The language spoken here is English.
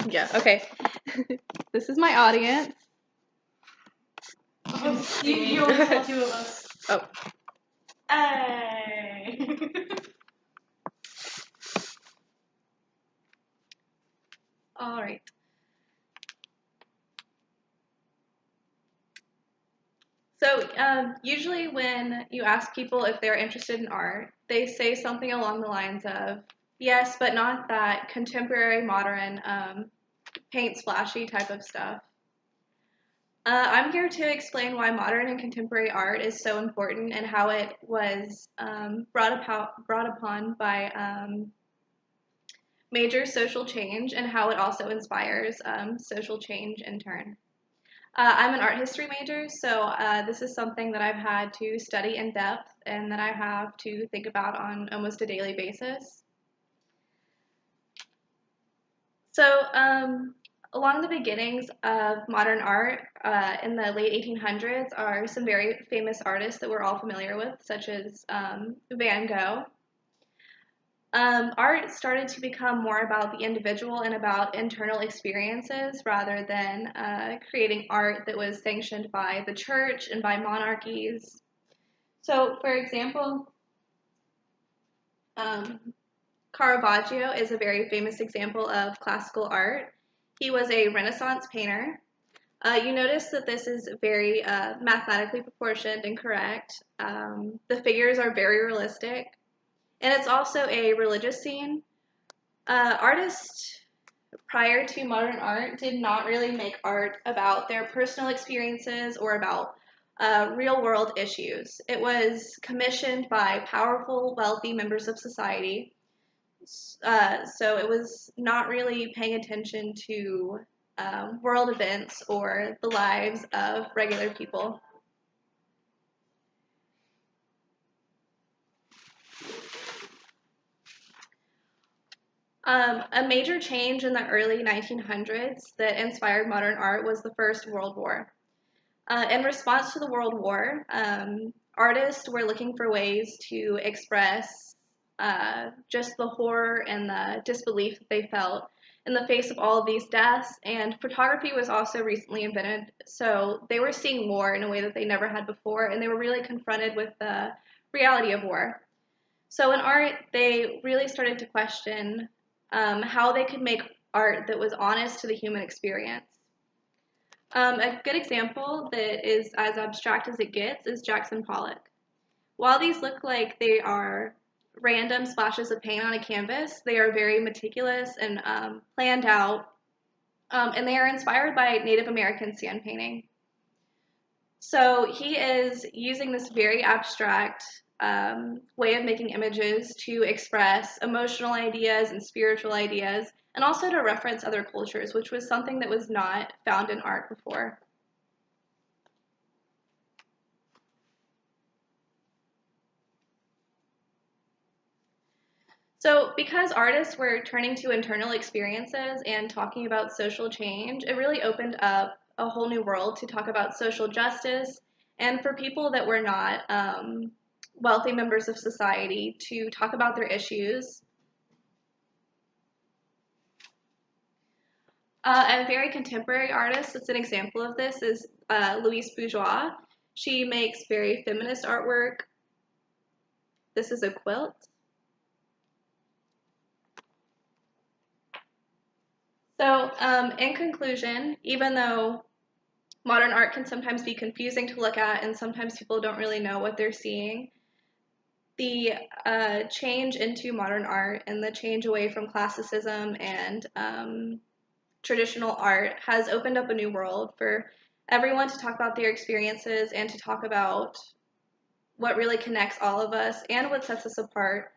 Yeah, okay. This is my audience. You only saw two of us. Oh. Hey. All right. So usually when you ask people if they're interested in art, they say something along the lines of, yes, but not that contemporary, modern, paint splashy type of stuff. I'm here to explain why modern and contemporary art is so important and how it was brought upon by major social change and how it also inspires social change in turn. I'm an art history major, so this is something that I've had to study in depth and that I have to think about on almost a daily basis. So, along the beginnings of modern art in the late 1800s are some very famous artists that we're all familiar with, such as Van Gogh. Art started to become more about the individual and about internal experiences rather than creating art that was sanctioned by the church and by monarchies. So, for example, Caravaggio is a very famous example of classical art. He was a Renaissance painter. You notice that this is very mathematically proportioned and correct. The figures are very realistic. And it's also a religious scene. Artists prior to modern art did not really make art about their personal experiences or about real world issues. It was commissioned by powerful, wealthy members of society. So it was not really paying attention to world events or the lives of regular people. A major change in the early 1900s that inspired modern art was the First World War. In response to the World War, artists were looking for ways to express just the horror and the disbelief that they felt in the face of all of these deaths. And photography was also recently invented, so they were seeing war in a way that they never had before, and they were really confronted with the reality of war. So in art, they really started to question how they could make art that was honest to the human experience. A good example that is as abstract as it gets is Jackson Pollock. While these look like they are random splashes of paint on a canvas, they are very meticulous and planned out, and they are inspired by Native American sand painting. So he is using this very abstract way of making images to express emotional ideas and spiritual ideas, and also to reference other cultures, which was something that was not found in art before. So, because artists were turning to internal experiences and talking about social change, it really opened up a whole new world to talk about social justice and for people that were not wealthy members of society to talk about their issues. A very contemporary artist that's an example of this is Louise Bourgeois. She makes very feminist artwork. This is a quilt. So, in conclusion, even though modern art can sometimes be confusing to look at and sometimes people don't really know what they're seeing, the change into modern art and the change away from classicism and traditional art has opened up a new world for everyone to talk about their experiences and to talk about what really connects all of us and what sets us apart.